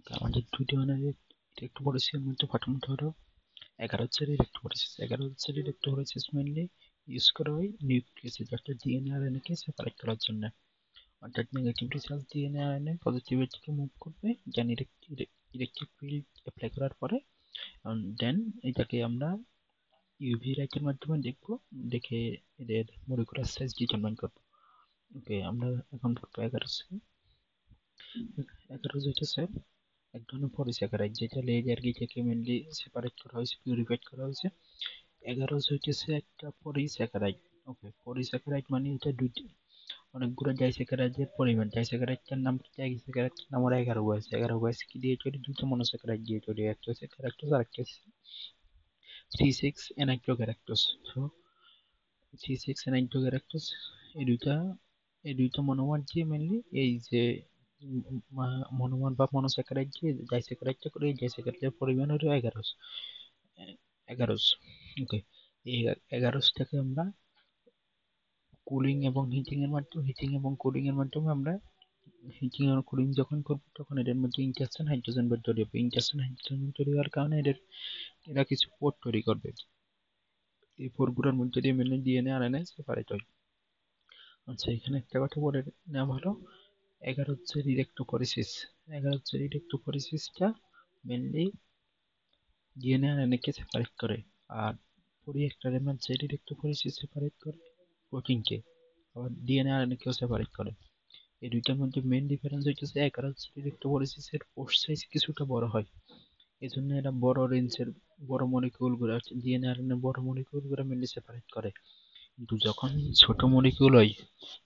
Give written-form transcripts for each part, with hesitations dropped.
আমাদের দুইটি মানে ইলেক্ট্রোফোরেসিসের মধ্যে প্রথমটা হলো 11 হচ্ছে ইলেক্ট্রোফোরেসিস। 11 হচ্ছে ইলেক্ট্রোফোরেসিস মেইনলি ইউজ করা হয় নিউক্লিয়াসে অর্থাৎ ডিএনএ আরএনএ কে সেপারেট করার জন্য। অর্থাৎ নেগেটিভলি চার্জ ডিএনএ আরএনএ পজিটিভিটিকে মুভ করবে, দেন ইলেকট্রিক ফিল্ড অ্যাপ্লাই করার পরে দেন এটাকে আমরা ইউভি লাইটের মাধ্যমে দেখবো, দেখে এদের মলিকুলার সাইজ ডিটারমাইন করবো। ওকে, আমরা এখন পড়বো 11 হচ্ছে এক ধরনের পলিস্যাকারাইড যেটা লেজার গিয়ে থেকে মেনলি সেপারেট করা হয়েছে, পিউরিফাইড করা হয়েছে। 11 হইতেছে একটা পলিস্যাকারাইড। ওকে, পলিস্যাকারাইড মানে এটা দুইটি অনেকগুলো ডাইস্যাকারাইডের পরিমাণ। ডাইস্যাকারাইডটার নাম কি? ডাইস্যাকারাইডটার নাম হলো 11 ওয়াইস। 11 ওয়াইস কি দিয়ে তৈরি? দুটো মনোস্যাকারাইড দিয়ে তৈরি। একটা হচ্ছে গ্যালাক্টোজ আর একটা হচ্ছে 3,6 অ্যানাইড্রোগ্যালাক্টোজ। তো 3,6 অ্যানাইড্রোগ্যালাক্টোজ এই দুইটা মনোমার দিয়ে মেনলি এই যে মনোমার বা মনোস্যাকারাইড দিয়ে ডাইস্যাকারাইডটা করে। এই ডাইস্যাকারাইডের পরিমাণ হলো 11। ওকে, এই 11টাকে আমরা কুলিং এবং কুলিং এর মাধ্যমে আমরা হিটিং আর কুলিং যখন করবো তখন এদের মধ্যে ইন্টারস্টেন হাইড্রোজেন বন্ড তৈরি হবে। ইন্টারস্টেন হাইড্রোজেন বন্ড তৈরি হওয়ার কারণে এরা কিছু পোর্ট তৈরি করবে। এই পোর্টগুলোর মধ্যে দিয়ে মেনলি ডিএনএ আরএনএ সেপারেট হয়। আচ্ছা, এখানে একটা কথা বলে নেওয়া ভালো, 11 হচ্ছে ইলেক্ট্রোফোরেসিস। 11 হচ্ছে ইলেক্ট্রোফোরেসিসটা মেনলি ডিএনএ আরএনএ কে সেপারেট করে। আর পলিএক্টারের মধ্যে ইলেক্ট্রোফোরেসিস সেপারেট করে প্রোটিনকে, আবার ডিএনএ আরএনএ কেও সেপারেট করে। এই দুইটার মধ্যে মেইন ডিফারেন্স হইতেছে 11 হচ্ছে ইলেক্ট্রোফোরেসিসের পোস্ট সাইজ কিছুটা বড় হয়, এই জন্য এরা বড় রেঞ্জের বড় মলিকিউল গুলো ডিএনএ আরএনএ বড় মলিকিউল গুলো মেনলি সেপারেট করে। কিন্তু যখন ছোট মলিকিউল হয়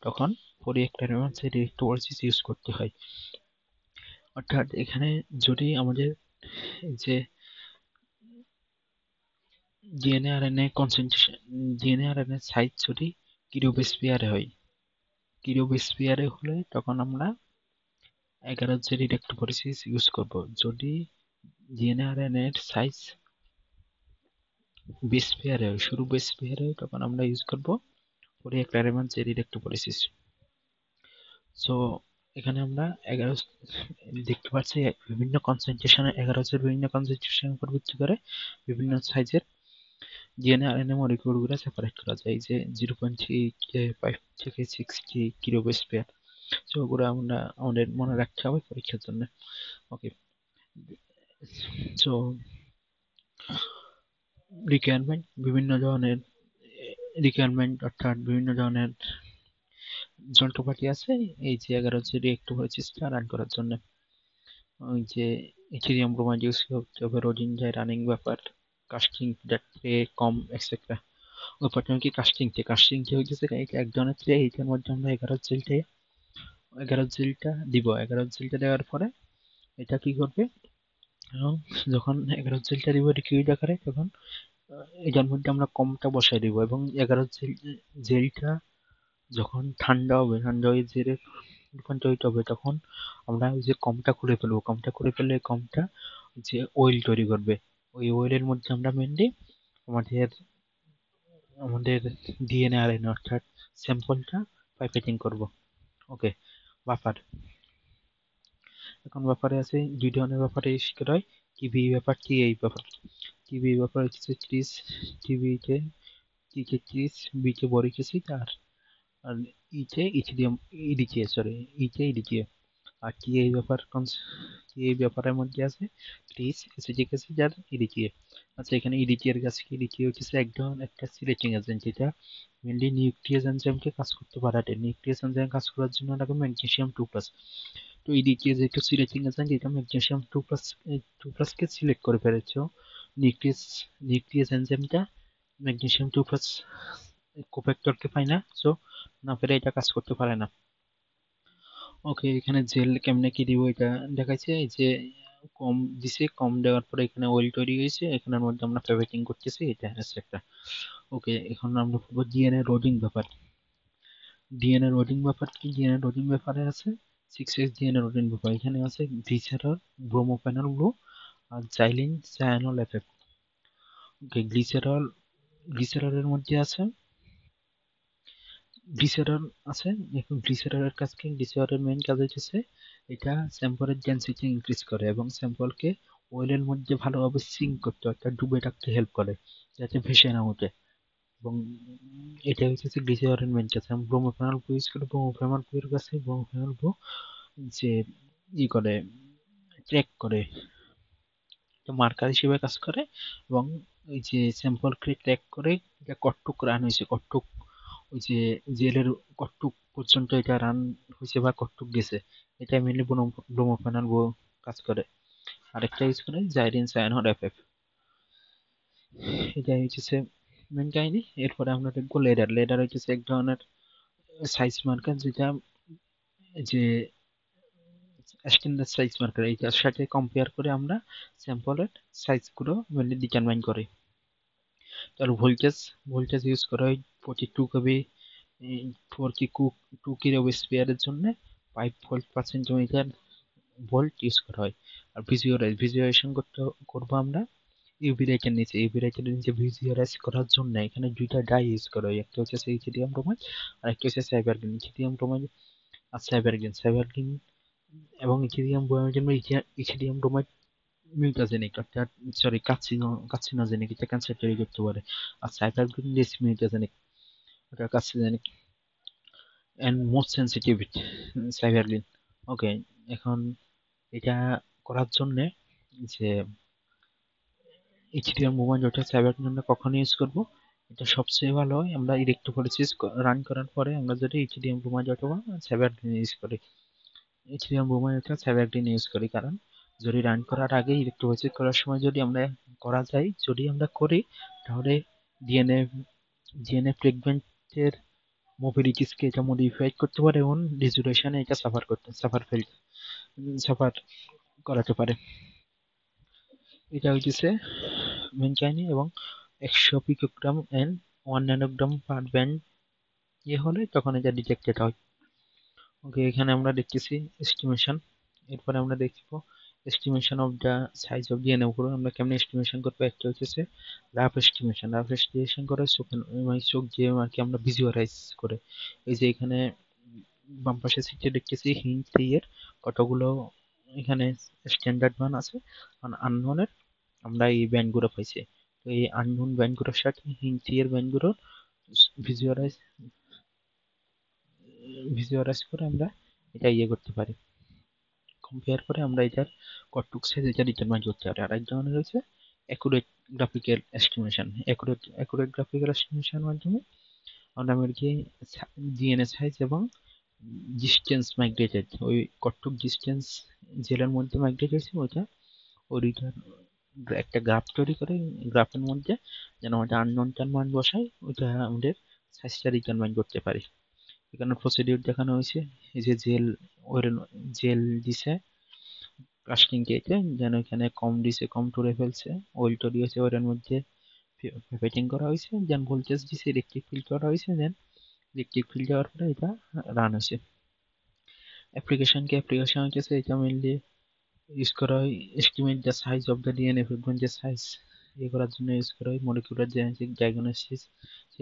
তখন পলিএক্টারের মধ্যে ইলেক্ট্রোফোরেসিস ইউজ করতে হয়। অর্থাৎ এখানে যদি আমাদের যে DNA RNA concentration, DNA RNA size যদি কিলোবেসপিয়ারে হয়, কিলোবেসপিয়ারে হলে তখন আমরা 11 জেড ইলেক্ট্রোফোরেসিস ইউজ করব। যদি ডিএনএ আরএনএ এর সাইজ বেস পেয়ারে হয়, শুরু বেস পেয়ারে হয়, তখন আমরা ইউজ করব পলিএক্টারের জেড ইলেক্ট্রোফোরেসিস। সো এখানে আমরা 11 দেখতে পাচ্ছি বিভিন্ন কনসেন্ট্রেশনের 11 বিভিন্ন কনসেন্ট্রেশনের উপর ভিত্তি করে বিভিন্ন সাইজের ডিএনএ আরএনএ মলিকিউলগুলো সেপারেট করা যায়। এই যে 0.3 থেকে 60 কিলো বেস পেয়ার। সো ওগুলো আমরা আমাদের মনে রাখতে হবে পরীক্ষার জন্য। ওকে, সো বিভিন্ন ধরনের রিকোয়ারমেন্ট অর্থাৎ বিভিন্ন ধরনের যন্ত্রপাতি আছে এই যে 11 ইলেকট্রোফোরেসিসটা রান করার জন্য। ওই যে ইথেরিয়াম ব্রোমাইড ইউজ করতে হবে, রোডিন যায় রানিং ব্যাপার, কাস্টিং ট্রে কম এক্সেট্রা। ওই প্রথমে কি কাস্টিংটা হইতেছে এক ধরনের ট্রে, এইটার মধ্যে আমরা 11 দিব। 11 দেওয়ার পরে এটা কি করবে, এবং যখন 11 দিব লিকুইড আকারে, তখন এটার মধ্যে আমরা কমটা বসাই দিব এবং 11 জেলটা যখন ঠান্ডা হয়ে জেলে রূপান্তরিত হবে, তখন আমরা ওই যে কমটা খুলে ফেলবো। কমটা খুলে ফেললে কমটা যে অয়েল তৈরি করবে, ওই অয়েলের মধ্যে আমরা মেনলি আমাদের আমাদের ডিএনএ আরএনএ অর্থাৎ স্যাম্পলটা পাইপেটিং করব। ওকে, বাফার। এখন বাফারে আছে দুই ধরনের বাফারে শিখতে হয়, টিবি ব্যাপার, টিআই ব্যাপার। টিবি ব্যাপার হচ্ছে 30, টিবিতে টিকে 30, বিতে বরিক অ্যাসিড, আর আর ইতে ইথিলিয়াম, ইডিকে সরি, ইতে ইডিকে। আর টিএই ব্যাপারের মধ্যে আছে 30 অ্যাসিটিক অ্যাসিড আর ইডিকে। আচ্ছা, এখানে ইডিকে এর কাছে কি? ইডিকে হচ্ছে এক ধরনের একটা সিলেক্টিং এজেন্ট, যেটা মেনলি নিউক্লিয়াস এনজাইমকে কাজ করতে পারাতে। নিউক্লিয়াস এনজাইম কাজ করার জন্য লাগবে ম্যাগনেসিয়াম 2+। তো ইডিকে যেহেতু সিলেক্টিং এজেন্ট, এটা ম্যাগনেসিয়াম 2+ কে সিলেক্ট করে ফেলেছে। নিউক্লিয়াস এনজাইমটা ম্যাগনেসিয়াম 2+ কোফ্যাক্টরকে পায় না, সো না পেরে এটা কাজ করতে পারে না। ওকে, এখানে জেল কেমনে কি দিব এটা দেখাইছে। এই যে কম দিছে, কম দেওয়ার পরে এখানে অয়েল তৈরি হয়েছে, এখানের মধ্যে আমরা ফেভারিটিং করতেছি, এটা হচ্ছে একটা। ওকে, এখন আমরা পড়বো ডিএনএ রোডিং ব্যাপার। ডিএনএ রোডিং ব্যাপার কি? ডিএনএ রোডিং ব্যাপারে আছে 6s ডিএনএ রোডিং ব্যাপার। এখানে আছে গ্লিসারল, ব্রোমোপেনল গ্রুপ, আর জাইলিন সায়ানল এফেক্ট। ওকে, গ্লিসারলের মধ্যে আছে গ্লিসারল আছে। এখন গ্লিসারলের কাজ কি? গ্লিসারলের মেইন কাজ হচ্ছে এটা স্যাম্পলের ডেনসিটি ইনক্রিজ করে এবং স্যাম্পলকে ওয়েলের মধ্যে ভালোভাবে সিঙ্ক করতে অর্থাৎ ডুবে রাখতে হেল্প করে যাতে ভেসে না ওঠে। এবং এটা হচ্ছে গ্লিসারিন কাছে ব্রোমোফেনল ইউজ করে ব্রোমোফেনল এর কাছে ব্রোমোফেনল যে করে ট্র্যাক করে মার্কার হিসেবে কাজ করে এবং ওই যে স্যাম্পলকে ট্র্যাক করে এটা কতটুক রান হয়েছে কতটুক ওই যে জেলের কতটুক পর্যন্ত এটা রান হয়েছে বা কতটুক গেছে এটা মেনলি ব্রোমোফেনল কাজ করে। আরেকটা ইউজ করে জাইরিন সায়ানহর এফএফ। এটা হচ্ছে মেন কাহিনী। এরপরে আমরা দেখবো লেডার। লেডার হচ্ছে এক ধরনের সাইজ মার্কার যেটা যে স্ট্যান্ডার্ড সাইজ মার্কার এইটার সাথে কম্পেয়ার করে আমরা স্যাম্পলের সাইজগুলো মেনলি ডিটারমাইন করি। তার ভোল্টেজ ইউজ করা হয় 42 কেভি 2 কিলো স্পেয়ারের জন্য 5 ভোল্ট পার সেন্টিমিটার ভোল্ট ইউজ করা হয়। আর ভিজুয়ালাইজেশন করবো আমরা ইউভি লাইটের নিচে। ইউভি লাইটের নিচে ভিজুয়ালাইজ করার জন্য এখানে দুইটা ডাই ইউজ করা হয়, একটা হচ্ছে ইথিলিয়াম ব্রোমাইড আর একটা হচ্ছে সাইবারগ্রিন। ইথিলিয়াম ব্রোমাইড আর সাইবারগ্রিন এবং ইথিলিয়াম ব্রোমাইডের মধ্যে ইথিলিয়াম ব্রোমাইড মিউটাজেনিক অর্থাৎ সরি কার্সিনোজেনিক, এটা ক্যান্সার তৈরি করতে পারে। আর সাইবারগ্রিন লিস মিউটাজেনিক ওটা কার্সিনোজেনিক এন্ড মোস্ট সেনসিটিভ সাইবারগ্রিন। ওকে, এখন এটা করার জন্য যে এইচডিএম মোবাইল ওটা সাইবারের জন্য কখন ইউজ করব, এটা সবচেয়ে ভালো হয় আমরা ইলেকট্রোফোরেসিস রান করার পরে আমরা যদি এইচডিএম মোবাইল অথবা সাইবারগ্রিন ইউজ করি। এইচডিএম মোবাইল অথবা সাইবারগ্রিন ইউজ করি কারণ যদি রান করার আগে ইলেকট্রোফোরেসিস করার সময় যদি আমরা করা যায়, যদি আমরা করি তাহলে ডিএনএ ডিএনএ ফ্রেগমেন্টের মোবিলিটিসকে এটা মডিফাই করতে পারে এবং রিজুলেশনে এটা সাফার করাতে পারে। এটা হইতেছে মেন কাহিনী। এবং 100 পিকোগ্রাম এন্ড 1 ন্যানোগ্রাম পার ব্যান্ড হলে তখন এটা ডিটেক্টেড হয়। ওকে, এখানে আমরা দেখতেছি এস্টিমেশন। এরপরে আমরা দেখব estimation of the size of DNA উপরে আমরা কেমন এস্টিমেশন করবো। একটা হচ্ছে রাফ এস্টিমেশন করে চোখ দিয়ে আর কি আমরা ভিজুয়ালাইজ করে। এই যে এখানে বাম পাশে সিটে দেখতেছি হিন্ট 3 এর কতগুলো এখানে স্ট্যান্ডার্ড মান আছে, আননোনের আমরা এই ব্যান্ডগুলো পাইছি। তো এই আননোন ব্যান্ডগুলোর সাথে হিন্ট 3 এর ব্যান্ডগুলো ভিজুয়ালাইজ ভিজুয়ালাইজ করে আমরা এটা করতে পারি, কম্পেয়ার করে আমরা এটার কতটুক সাইজ এটা ডিটারমাইন করতে পারি। আর এক ধরনের হচ্ছে accurate graphical estimation. Accurate graphical estimation মাধ্যমে আমরা কি ডিএনএ সাইজ এবং ডিস্টেন্স মাইগ্রেটেড ওই কতটুক ডিস্টেন্স জেলের মধ্যে মাইগ্রেট হয়েছে ওইটার একটা গ্রাফ তৈরি করে, গ্রাফের মধ্যে যেন আমাদের আননোনটার মান বসাই ওইটা আমাদের সাইজটা ডিটারমাইন করতে পারি। এখানে প্রসিডিউর দেখানো হয়েছে। এই যে জেল দিছে কাস্টিং কেটে যেন এখানে কম দিছে, কম টুরে ফেলছে, অয়েল তৈরি হয়েছে ওইটার মধ্যে পেটিং করা হয়েছে, দেন ভোল্টেজ দিছে, ইলেকট্রিক ফিল্ড করা হয়েছে, দেন ইলেকট্রিক ফিল্ড দেওয়ার পরে এটা রান হয়েছে। অ্যাপ্লিকেশন হচ্ছে এটা মেনলি ইউজ করা হয় estimate the size of the DNA ফ্রেগমেন্টের সাইজ করার জন্য ইউজ করা হয়। মলিকুলার জেনেটিক ডায়াগনোসিস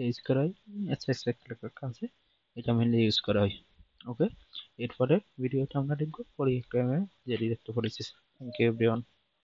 ইউজ করা হয়। এটসেট্রা কাজে এটা মেনলি ইউজ করা হয়। ওকে, এরপরে ভিডিওটা আমরা দেখবো পরে একটা যে ডিরেক্ট করেছি। Thank you everyone.